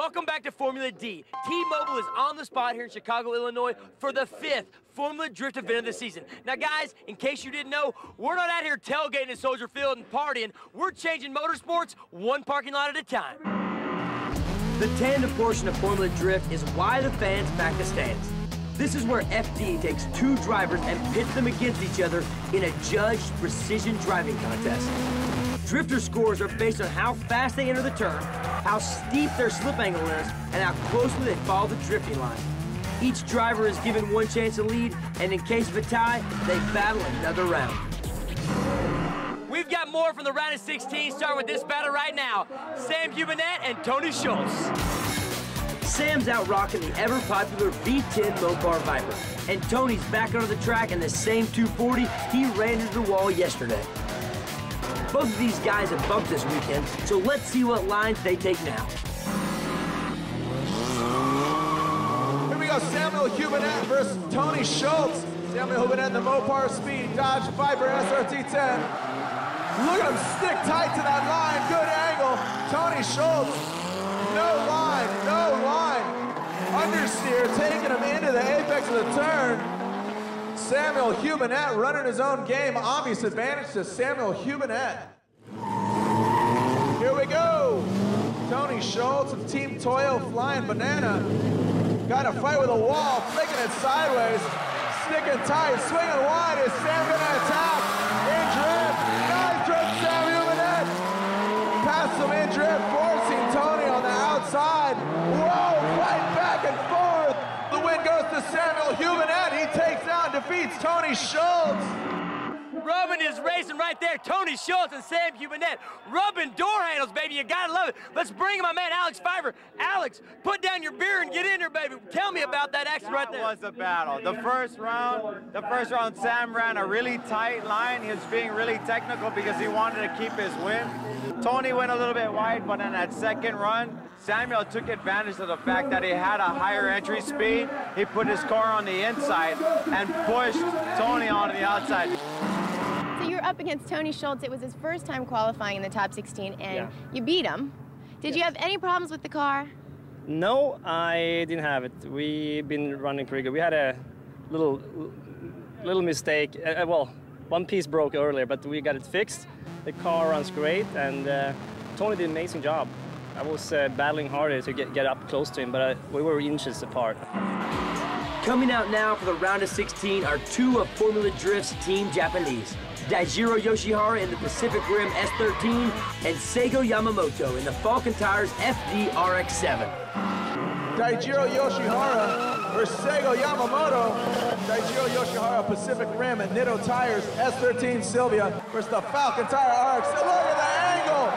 Welcome back to Formula D. T-Mobile is on the spot here in Chicago, Illinois for the 5th Formula Drift event of the season. Now guys, in case you didn't know, we're not out here tailgating at Soldier Field and partying. We're changing motorsports one parking lot at a time. The tandem portion of Formula Drift is why the fans pack the stands. This is where FD takes two drivers and pits them against each other in a judged precision driving contest. Drifter scores are based on how fast they enter the turn, how steep their slip angle is, and how closely they follow the drifting line. Each driver is given one chance to lead, and in case of a tie, they battle another round. We've got more from the round of 16, starting with this battle right now. Sam HUBINETTE and Tony Schultz. Sam's out rocking the ever-popular V10 Mopar Viper, and Tony's back onto the track in the same 240 he ran into the wall yesterday. Both of these guys have bumped this weekend, so let's see what lines they take now. Here we go, Samuel HUBINETTE versus Tony Schultz. Samuel HUBINETTE in the Mopar Speed Dodge Viper SRT10. Look at him stick tight to that line, good angle. Tony Schultz, no line, no line. Understeer taking him into the apex of the turn. Samuel HUBINETTE running his own game. Obvious advantage to Samuel HUBINETTE. Here we go. Tony Schultz of Team Toyo flying banana. Got to fight with a wall, flicking it sideways. Sticking tight, swinging wide. Is Sam gonna attack? In drift. Nice drift, Sam HUBINETTE. Past him in drift, forcing Tony on the outside. Whoa, fight back and forth. The win goes to Samuel HUBINETTE. He takes out and defeats Tony Schultz. Rubbing is racing right there. Tony Schultz and Sam HUBINETTE rubbing door handles, baby. You gotta love it. Let's bring my man Alex Pfeiffer. Alex, put down your beer and get in there, baby. Tell me about that action right there. That was a battle. The first round, Sam ran a really tight line. He was being really technical because he wanted to keep his win. Tony went a little bit wide, but in that second run, Samuel took advantage of the fact that he had a higher entry speed. He put his car on the inside and pushed Tony onto the outside. So you were up against Tony Schultz. It was his first time qualifying in the top 16, and you beat him. Did you have any problems with the car? No, I didn't have it. We've been running pretty good. We had a little mistake. Well, one piece broke earlier, but we got it fixed. The car runs great, and Tony did an amazing job. I was battling harder to get up close to him, but we were inches apart. Coming out now for the round of 16 are two of Formula Drift's Team Japanese. Daijiro Yoshihara in the Pacific Rim S13 and SEIGOU YAMAMOTO in the Falken Tires FD RX7. Daijiro Yoshihara versus SEIGOU YAMAMOTO. Daijiro Yoshihara Pacific Rim and Nitto Tires S13 Sylvia versus the Falken Tire RX. Look at the angle!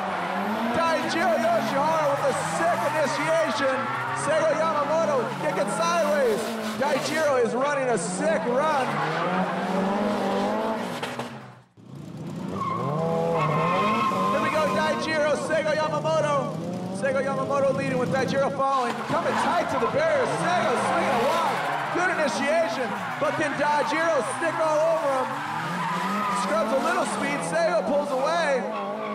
Daijiro Yoshihara with a sick initiation. SEIGOU YAMAMOTO kicking sideways. Daijiro is running a sick run. Here we go, Daijiro, SEIGOU YAMAMOto. SEIGOU YAMAMOto leading with Daijiro following. Coming tight to the barrier. SEIGOU swinging a wide. Good initiation, but can Daijiro stick all over him? Scrubs a little speed. SEIGOU pulls away.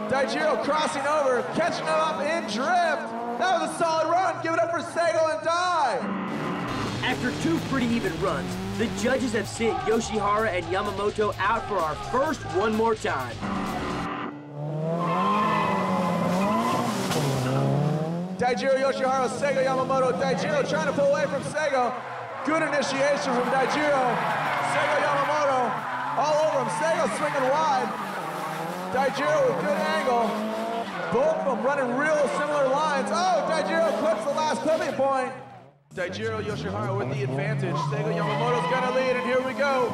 Daijiro crossing over, catching him up in drift. That was a solid run. Give it up for SEIGOU and Dai. After two pretty even runs, the judges have sent Yoshihara and Yamamoto out for our first one more time. Daijiro Yoshihara, SEIGOU YAMAMOTO. Daijiro trying to pull away from SEIGOU. Good initiation from Daijiro. SEIGOU YAMAMOTO all over him. SEIGOU swinging wide. Daijiro with good angle. Both of them running real similar lines. Oh, Daijiro clips the last clipping point. Daijiro Yoshihara with the advantage. SEIGOU YAMAMOTO's gonna lead, and here we go.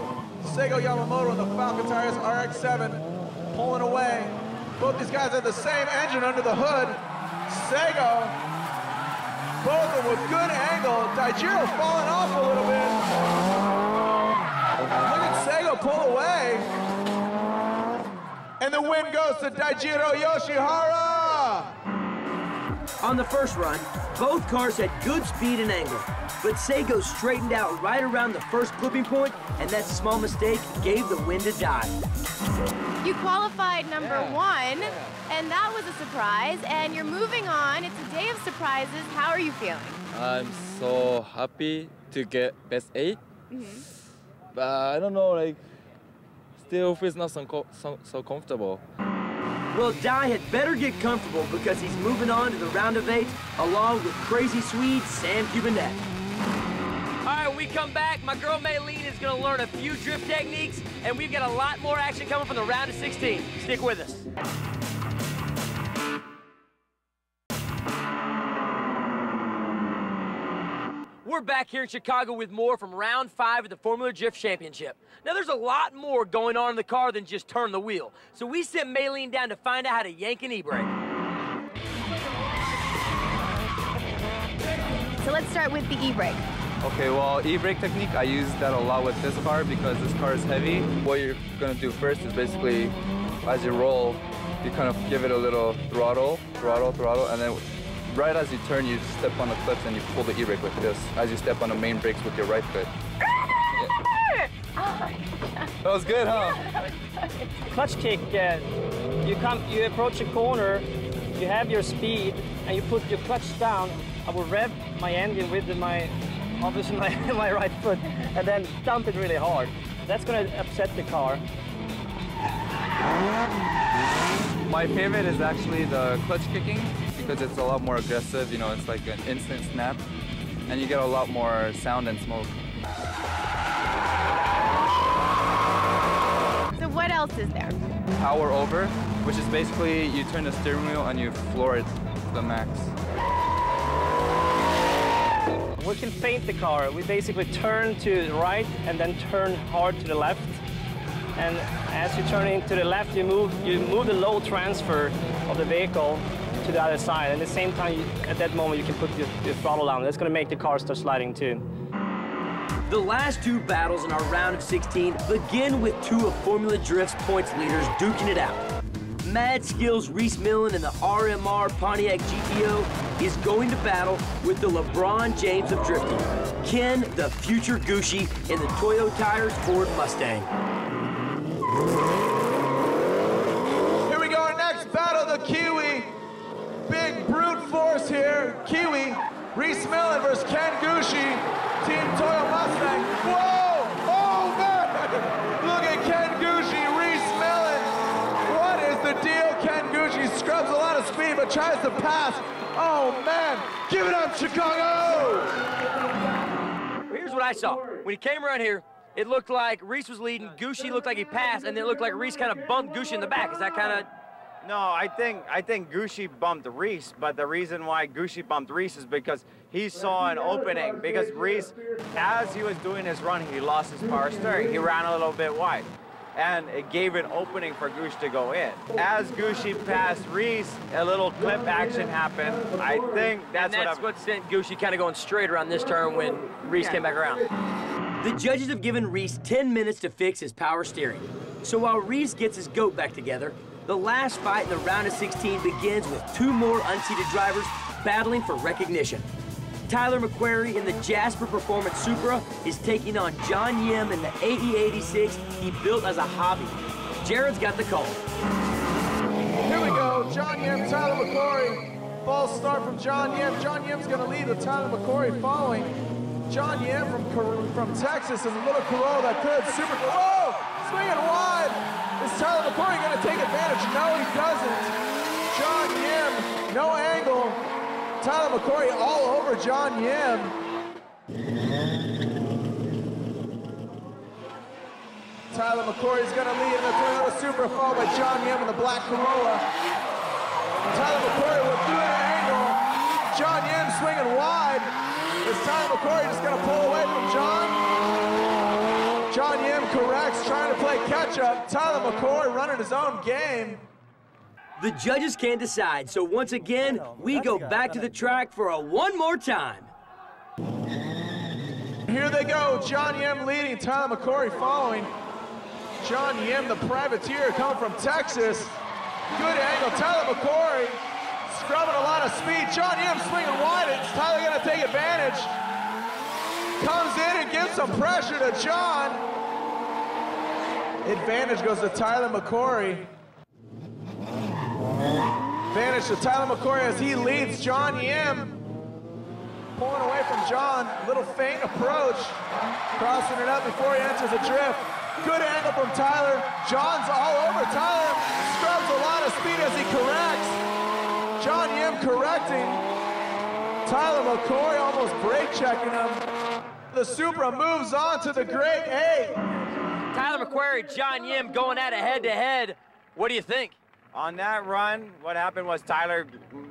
SEIGOU YAMAMOTO and the Falken Tires RX7 pulling away. Both these guys have the same engine under the hood. SEIGOU, both of them with good angle. Daijiro falling off a little bit. Look at SEIGOU pull away. And the win goes to Daijiro Yoshihara. On the first run, both cars had good speed and angle, but SEIGOU straightened out right around the first clipping point, and that small mistake gave the win to Die. You qualified number one, and that was a surprise, and you're moving on. It's a day of surprises. How are you feeling? I'm so happy to get best 8, but I don't know, like, still feels not so comfortable. Well, Die had better get comfortable because he's moving on to the round of 8 along with crazy Swede Sam HUBINETTE. All right, when we come back, my girl MILLEN is going to learn a few drift techniques, and we've got a lot more action coming from the round of 16. Stick with us. We're back here in Chicago with more from round 5 of the Formula Drift Championship. Now, there's a lot more going on in the car than just turn the wheel. So we sent MILLEN down to find out how to yank an e-brake. So let's start with the e-brake. Okay, well, e-brake technique, I use that a lot with this car because this car is heavy. What you're gonna do first is basically, as you roll, you kind of give it a little throttle, and then right as you turn, you step on the clips and you pull the e-brake like this, as you step on the main brakes with your right foot. Yeah. That was good, huh? Clutch kick, you approach a corner, you have your speed, and you put your clutch down. I will rev my engine with obviously my right foot, and then dump it really hard. That's gonna upset the car. My favorite is actually the clutch kicking because it's a lot more aggressive, you know, it's like an instant snap, and you get a lot more sound and smoke. So what else is there? Power over, which is basically you turn the steering wheel and you floor it to the max. We can feint the car. We basically turn to the right and then turn hard to the left. And as you turn into the left, you move the low transfer of the vehicle to the other side. And at the same time, at that moment, you can put your throttle down. That's going to make the car start sliding too. The last 2 battles in our round of 16 begin with 2 of Formula Drift's points leaders duking it out. Mad Skills RHYS MILLEN and the RMR Pontiac GTO is going to battle with the LeBron James of drifting, Ken, the future GUSHI, in the Toyo Tires Ford Mustang. Here we go, our next battle, the Kiwi. Big brute force here. Kiwi, RHYS MILLEN versus Ken GUSHI, Team Toyo Mustang. Whoa! Oh, man! Look at Ken GUSHI, RHYS MILLEN. What is the deal? Ken GUSHI scrubs a lot of speed, but tries to pass. Oh, man! Give it up, Chicago! Here's what I saw. When he came around here, it looked like RHYS was leading, GUSHI looked like he passed, and then it looked like RHYS kind of bumped GUSHI in the back. Is that kind of... No, I think GUSHI bumped RHYS, but the reason why GUSHI bumped RHYS is because he saw an opening. Because RHYS, as he was doing his run, he lost his power steering. He ran a little bit wide, and it gave an opening for GUSHI to go in. As GUSHI passed RHYS, a little clip action happened. I think that's what sent GUSHI kind of going straight around this turn when RHYS came back around. The judges have given RHYS 10 minutes to fix his power steering. So while RHYS gets his goat back together, the last fight in the round of 16 begins with 2 more unseated drivers battling for recognition. Tyler McQuarrie in the Jasper Performance Supra is taking on John Yim in the AE86 he built as a hobby. Jared's got the call. Here we go, John Yim, Tyler McQuarrie. False start from John Yim. John Yim's gonna lead with Tyler McQuarrie following. John Yim from Texas in the little Corolla that could super. Whoa! Swinging wide. Is Tyler McQuarrie going to take advantage? No, he doesn't. John Yim, no angle. Tyler McQuarrie all over John Yim. Tyler McQuarrie's going to lead in the Toyota Supra, followed by John Yim in the black Corolla. Tyler McQuarrie will do an angle. John Yim swinging wide. Is Tyler McQuarrie just going to pull away from John? John Yim corrects, trying to play catch-up. Tyler McQuarrie running his own game. The judges can't decide, so once again, we go back to the track for a one more time. Here they go, John Yim leading, Tyler McQuarrie following. John Yim, the privateer, coming from Texas. Good angle, Tyler McQuarrie scrubbing a lot of speed. John Yim swinging wide. Is Tyler going to take advantage? Comes in and gives some pressure to John. Advantage goes to Tyler McQuarrie. Advantage to Tyler McQuarrie as he leads John Yim. Pulling away from John, little feint approach. Crossing it up before he enters a drift. Good angle from Tyler. John's all over Tyler. Scrubs a lot of speed as he corrects. John Yim correcting. Tyler McQuarrie almost brake checking him. The Supra moves on to the Great 8. Tyler McQuarrie, John Yim going at it head-to-head. What do you think? On that run, what happened was Tyler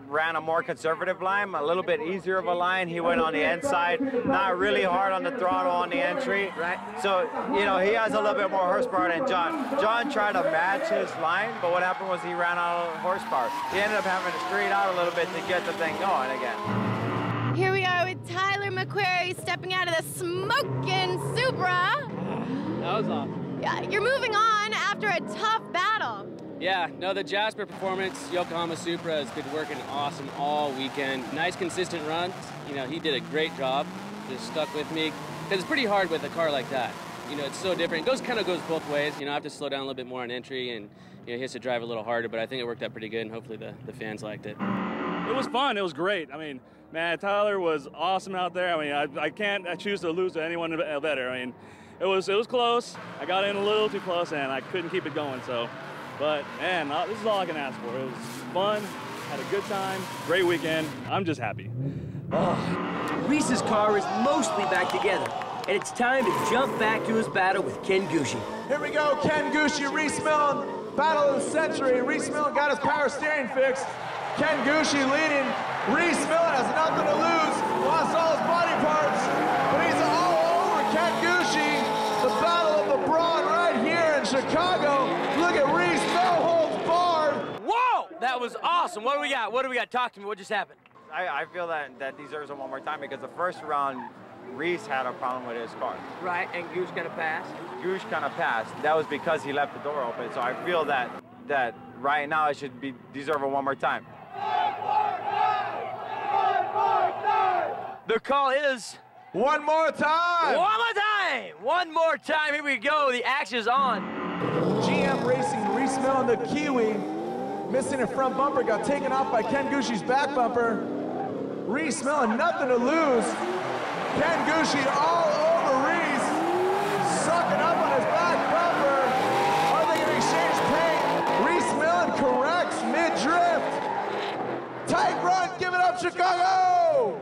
ran a more conservative line, a little bit easier of a line. He went on the inside, not really hard on the throttle on the entry. Right. So, you know, he has a little bit more horsepower than John. John tried to match his line, but what happened was he ran out of horsepower. He ended up having to straight out a little bit to get the thing going again. Here we are with Tyler McQuarrie stepping out of the smoking Supra. That was awesome. Yeah, you're moving on after a tough battle. Yeah, no, the Jasper Performance Yokohama Supra has been working awesome all weekend. Nice, consistent runs. You know, he did a great job. Just stuck with me. Because it's pretty hard with a car like that. You know, it's so different. It kind of goes both ways. You know, I have to slow down a little bit more on entry, and you know, he has to drive a little harder, but I think it worked out pretty good, and hopefully the fans liked it. It was fun. It was great. I mean, man, Tyler was awesome out there. I mean, I can't choose to lose to anyone better. I mean, it was close. I got in a little too close, and I couldn't keep it going, so. But, man, this is all I can ask for. It was fun, had a good time, great weekend. I'm just happy. RHYS's car is mostly back together, and it's time to jump back to his battle with Ken GUSHI. Here we go, Ken GUSHI, RHYS MILLEN, battle of the century. RHYS MILLEN got his power steering fixed. Ken GUSHI leading. RHYS MILLEN has nothing to lose, lost all his body parts, but he's all over Ken GUSHI. The battle of the brawn right here in Chicago. Look at RHYS, no holds barred. Whoa, that was awesome. What do we got? What do we got? Talk to me. What just happened? I feel that deserves it one more time because the first round, RHYS had a problem with his car. Right, and Goose kind of passed. Goose kind of passed. That was because he left the door open. So I feel that right now it should deserve it one more time. The call is... One more time. One more time. One more time. Here we go. The action is on. GM Racing, RHYS MILLEN, the Kiwi, missing a front bumper, got taken off by Ken GUSHI's back bumper. RHYS MILLEN, nothing to lose. Ken GUSHI all over RHYS, sucking up on his back bumper. Are they going to exchange paint? RHYS MILLEN corrects mid-drift. Tight run, give it up, Chicago!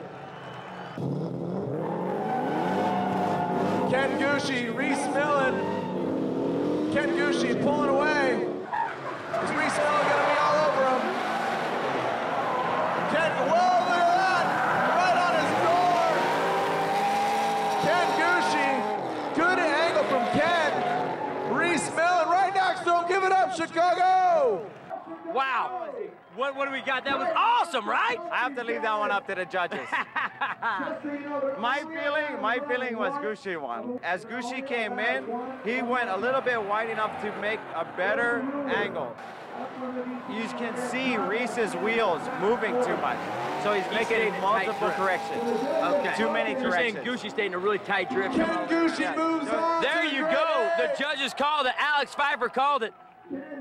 Ken GUSHI, RHYS MILLEN. Ken GUSHI pulling away. Is RHYS MILLEN going to be all over him? Ken, whoa, look at that! Right on his door. Ken GUSHI, good angle from Ken. RHYS MILLEN right next to him. Give it up, Chicago! Wow. What do we got? That was awesome, right? I have to leave that one up to the judges. My feeling was GUSHI won. As GUSHI came in, he went a little bit wide enough to make a better angle. You can see RHYS's wheels moving too much. So he's making multiple corrections. Okay. Too many corrections. You're saying GUSHI stayed in a really tight drift. Ken GUSHI moves on. There you go. The judges called it. Alex Pfeiffer called it.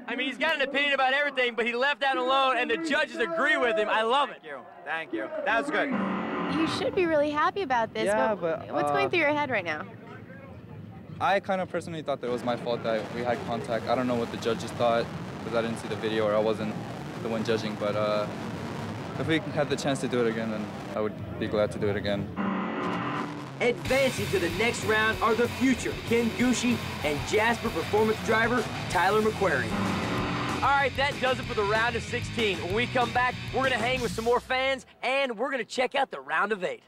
I mean, he's got an opinion about everything, but he left that alone, and the judges agree with him. I love it. Thank you. That was good. You should be really happy about this. Yeah, but but, what's going through your head right now? I kind of personally thought that it was my fault that we had contact. I don't know what the judges thought because I didn't see the video or I wasn't the one judging, but if we had the chance to do it again, then I would be glad to do it again. Advancing to the next round are the future Ken GUSHI and Jasper Performance driver Tyler McQuarrie. All right, that does it for the round of 16. When we come back, we're going to hang with some more fans, and we're going to check out the round of 8.